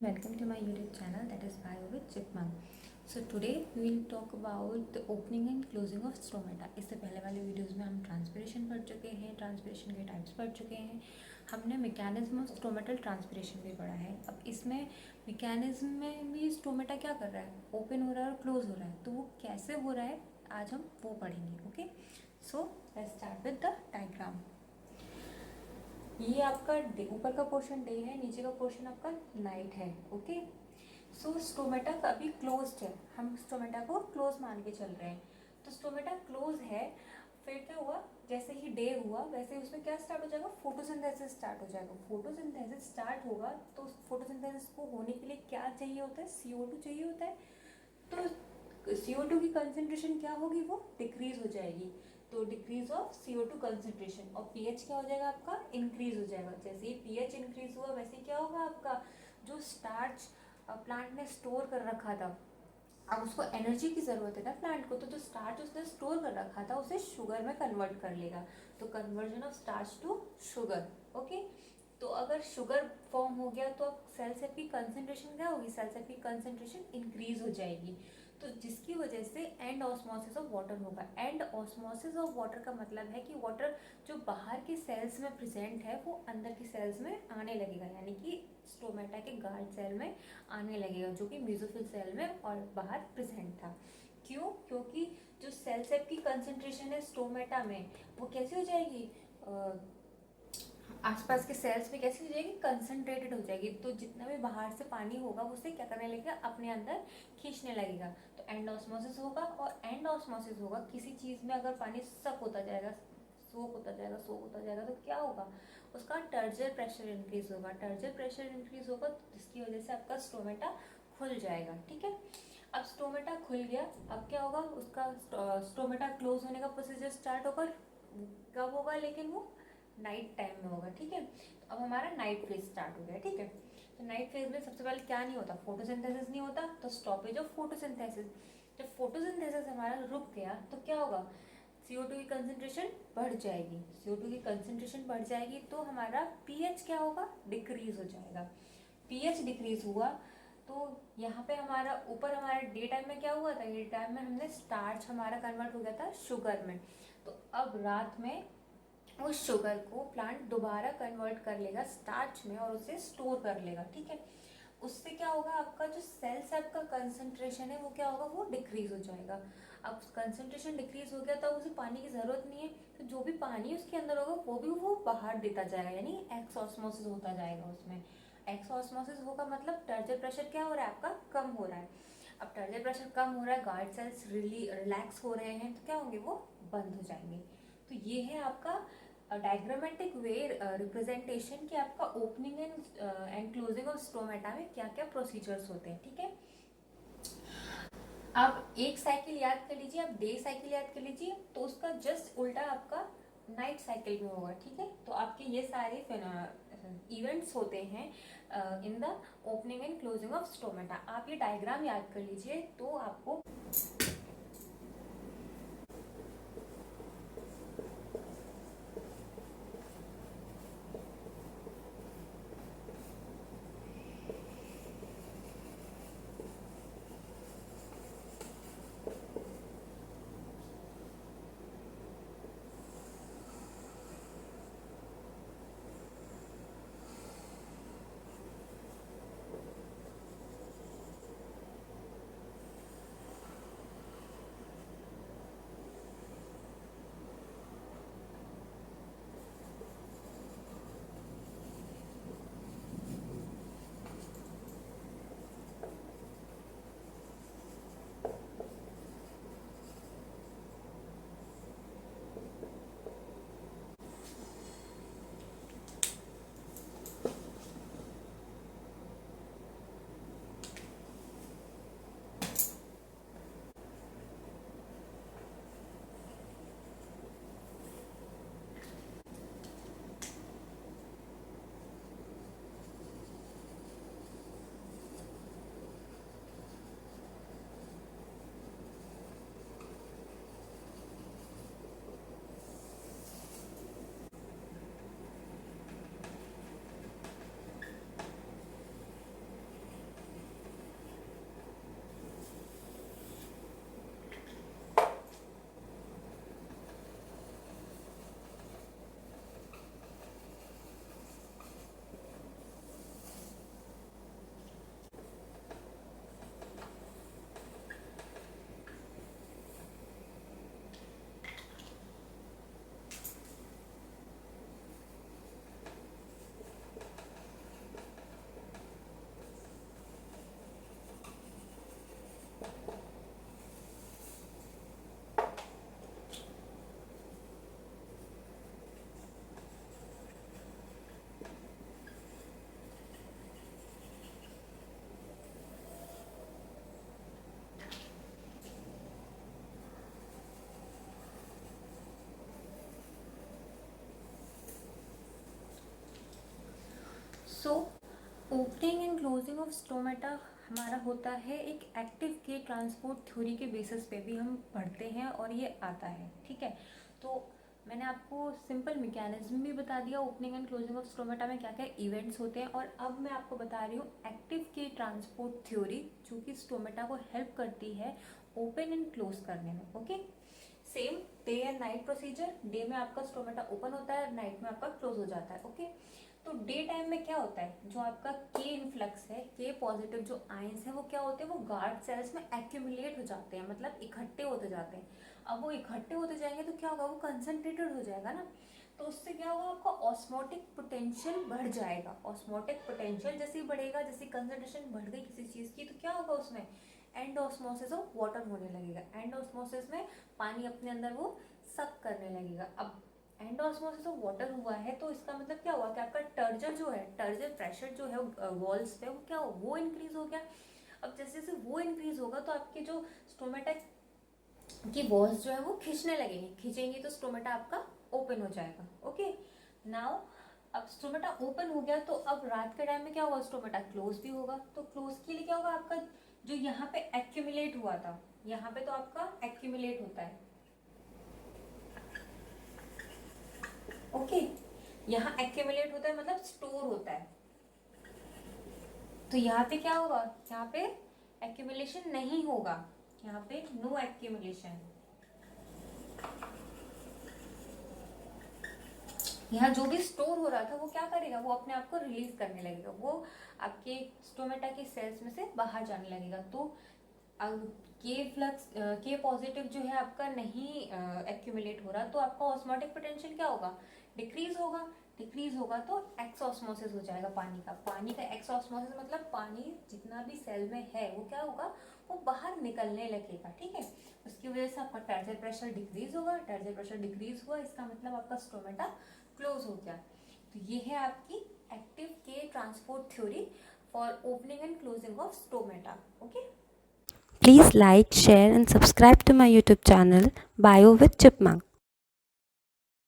Welcome to my YouTube channel, that is Bio with Chipmunk. So today we will talk about the opening and closing of stomata. इससे पहले वाले videos में हम transpiration पढ़ चुके हैं, ट्रांसपिरेशन के टाइप्स पढ़ चुके हैं, हमने मैकेनिज्म ऑफ स्टोमेटल ट्रांसपिरेशन भी पढ़ा है. अब इसमें मैकेनिज्म में भी स्टोमेटा क्या कर रहा है, ओपन हो रहा है और क्लोज हो रहा है, तो वो कैसे हो रहा है आज हम वो पढ़ेंगे. Okay, so let's start with the diagram. ये आपका ऊपर का पोर्शन डे है, नीचे का पोर्शन आपका नाइट है. ओके, सो स्टोमेटा अभी क्लोज्ड है, हम स्टोमेटा को क्लोज मान के चल रहे हैं. तो स्टोमेटा क्लोज है, फिर क्या हुआ, जैसे ही डे हुआ वैसे ही उसमें क्या स्टार्ट हो जाएगा, फोटोसिंथेसिस स्टार्ट हो जाएगा. फोटोसिंथेसिस स्टार्ट होगा तो फोटोसिंथेसिस को होने के लिए क्या चाहिए होता है, CO2 चाहिए होता है. तो CO2 की कंसेंट्रेशन क्या होगी, वो डिक्रीज हो जाएगी. तो डिक्रीज ऑफ CO2 कंसेंट्रेशन, और पीएच क्या हो जाएगा आपका, इंक्रीज हो जाएगा. जैसे ही पीएच इंक्रीज हुआ वैसे क्या होगा, आपका जो स्टार्च प्लांट ने स्टोर कर रखा था, अब उसको एनर्जी की ज़रूरत है ना प्लांट को, तो जो स्टार्च उसने स्टोर कर रखा था उसे शुगर में कन्वर्ट कर लेगा. तो conversion of starch to sugar. Okay, तो अगर शुगर फॉर्म हो गया तो अब सेल सेट की कंसेंट्रेशन क्या होगी, सेल सेट की कंसेंट्रेशन इंक्रीज हो जाएगी. तो जिसकी वजह से एंड ऑस्मोसिस ऑफ वाटर होगा. एंड ऑस्मोसिस ऑफ वाटर का मतलब है कि वाटर जो बाहर के सेल्स में प्रेजेंट है वो अंदर की सेल्स में आने लगेगा, यानी कि स्टोमेटा के गार्ड सेल में आने लगेगा, जो कि मेसोफिल सेल में और बाहर प्रेजेंट था. क्यों, क्योंकि जो सेल सेप की कंसेंट्रेशन है स्टोमेटा में वो कैसी हो जाएगी, आसपास के सेल्स में कैसी हो जाएगी, कंसंट्रेटेड हो जाएगी. तो जितना भी बाहर से पानी होगा उसे क्या करने लगेगा, अपने अंदर खींचने लगेगा. तो एंड ऑस्मोसिस होगा, और एंड ऑस्मोसिस होगा किसी चीज़ में अगर पानी सक होता जाएगा, सोक होता जाएगा, सोक होता जाएगा, तो क्या होगा, उसका टर्जर प्रेशर इंक्रीज होगा. टर्जर प्रेशर इंक्रीज होगा जिसकी वजह से आपका स्टोमेटा खुल जाएगा. ठीक है, अब स्टोमेटा खुल गया, अब क्या होगा, उसका स्टोमेटा क्लोज होने का प्रोसीजर स्टार्ट होगा. कब होगा, लेकिन वो नाइट टाइम में होगा. ठीक है, तो अब हमारा नाइट फेज स्टार्ट हो गया. ठीक है, तो नाइट फेज में सबसे पहले क्या नहीं होता, फोटोसिंथेसिस नहीं होता, तो स्टॉपेज ऑफ फोटोसिंथेसिस. जब फोटोसिंथेसिस हमारा रुक गया तो क्या होगा, CO2 की कंसेंट्रेशन बढ़ जाएगी. CO2 की कंसेंट्रेशन बढ़ जाएगी तो हमारा पीएच क्या होगा, डिक्रीज हो जाएगा. पीएच डिक्रीज हुआ तो यहाँ पे हमारा ऊपर हमारे डे टाइम में क्या हुआ था, डे टाइम में हमने स्टार्च हमारा कन्वर्ट हो गया था शुगर में. तो अब रात में उस शुगर को प्लांट दोबारा कन्वर्ट कर लेगा स्टार्च में और उसे स्टोर कर लेगा. ठीक है, उससे क्या होगा, आपका जो सेल सेप का कंसंट्रेशन है वो क्या होगा, वो डिक्रीज हो जाएगा. अब कंसंट्रेशन डिक्रीज हो गया तो उसे पानी की जरूरत नहीं है, तो जो भी पानी उसके अंदर होगा वो भी वो बाहर देता जाएगा, यानी एक्स ऑस्मोसिस होता जाएगा. उसमें एक्स ऑस्मोसिस होगा मतलब टर्जर प्रेशर क्या हो रहा है, आपका कम हो रहा है. अब टर्जर प्रेशर कम हो रहा है, गार्ड सेल्स रिलैक्स हो रहे हैं, तो क्या होंगे, वो बंद हो जाएंगे. तो ये है आपका डायग्रामेटिक वे रिप्रेजेंटेशन कि आपका opening and closing of stomata में क्या क्या प्रोसीजर्स होते हैं. ठीक है, आप एक साइकिल याद कर लीजिए, आप डे साइकिल याद कर लीजिए, तो उसका जस्ट उल्टा आपका नाइट साइकिल में होगा. ठीक है, तो आपके ये सारे इवेंट्स होते हैं in the opening and closing of stomata. आप ये डायग्राम याद कर लीजिए तो आपको so opening and closing of stomata हमारा होता है एक एक्टिव के ट्रांसपोर्ट थ्योरी के बेसिस पे भी हम पढ़ते हैं और ये आता है, ठीक है। तो मैंने आपको सिंपल मैकेनिज्म भी बता दिया opening and closing of stomata में क्या क्या इवेंट्स होते हैं, और अब मैं आपको बता रही हूँ एक्टिव के ट्रांसपोर्ट थ्योरी जो कि स्टोमेटा को हेल्प करती है ओपन एंड क्लोज करने में। Okay, same day and night procedure. Day में आपका स्टोमेटा ओपन होता है, नाइट में आपका क्लोज हो जाता है। ओके, तो डे टाइम में क्या होता है, जो आपका के इन्फ्लक्स है, के पॉजिटिव जो आयंस है वो क्या होते हैं, वो गार्ड सेल्स में एक्यूमुलेट हो जाते हैं, मतलब इकट्ठे होते जाते हैं। अब वो इकट्ठे होते जाएंगे तो क्या होगा, वो कंसंट्रेटेड हो जाएगा ना, तो उससे क्या होगा, आपका ऑस्मोटिक पोटेंशियल बढ़ जाएगा। ऑस्मोटिक पोटेंशियल जैसे ही बढ़ेगा, जैसे कंसंट्रेशन बढ़ गई किसी चीज की, तो क्या होगा उसमें एंड ऑस्मोसिस ऑफ वाटर होने लगेगा। एंड ऑस्मोसिस में पानी अपने अंदर वो सक करने लगेगा। अब एंड ऑस्मोसिस ऑफ वाटर हुआ है तो इसका मतलब क्या हुआ कि आपका टर्जर जो है, टर्जर प्रेशर जो है वॉल्स पे, वो क्या हो, वो इंक्रीज हो गया। अब जैसे जैसे वो इंक्रीज होगा तो आपके जो स्टोमेटा की वॉल्स जो है वो खींचने लगेंगी, खींचेंगी तो स्टोमेटा आपका ओपन हो जाएगा। ओके, नाउ अब स्टोमेटा ओपन हो गया तो अब रात के टाइम में क्या होगा, स्टोमेटा क्लोज भी होगा। तो क्लोज के लिए क्या होगा, आपका जो यहाँ पे एक्यूमुलेट हुआ था, यहाँ पे तो आपका एक्यूमुलेट होता है। ओके, यहाँ एक्यूमुलेट होता है मतलब स्टोर होता है। तो यहाँ पे क्या होगा, यहाँ पे एक्यूमुलेशन नहीं होगा, यहाँ पे नो एक्यूमुलेशन। यहाँ जो भी स्टोर हो रहा था वो क्या करेगा, वो अपने आप को रिलीज करने लगेगा, वो आपके स्टोमेटा के सेल्स में से बाहर जाने लगेगा। तो के फ्लक्स के पॉजिटिव जो है आपका नहीं एक्यूमुलेट हो रहा, तो आपका ऑस्मोटिक पोटेंशियल क्या होगा, डिक्रीज होगा। डिक्रीज होगा तो एक्स ऑस्मोसिस हो जाएगा पानी का। पानी का एक्स ऑस्मोसिस मतलब पानी जितना भी सेल में है वो क्या होगा, वो बाहर निकलने लगेगा, ठीक है। उसकी वजह से आपका टर्जर प्रेशर डिक्रीज होगा। टर्जर प्रेशर डिक्रीज हुआ, इसका मतलब आपका स्टोमेटा क्लोज हो गया। तो ये है आपकी एक्टिव के transport theory for opening and closing of stomata. Okay, Please like, share and subscribe to my YouTube channel Bio with Chipmunk.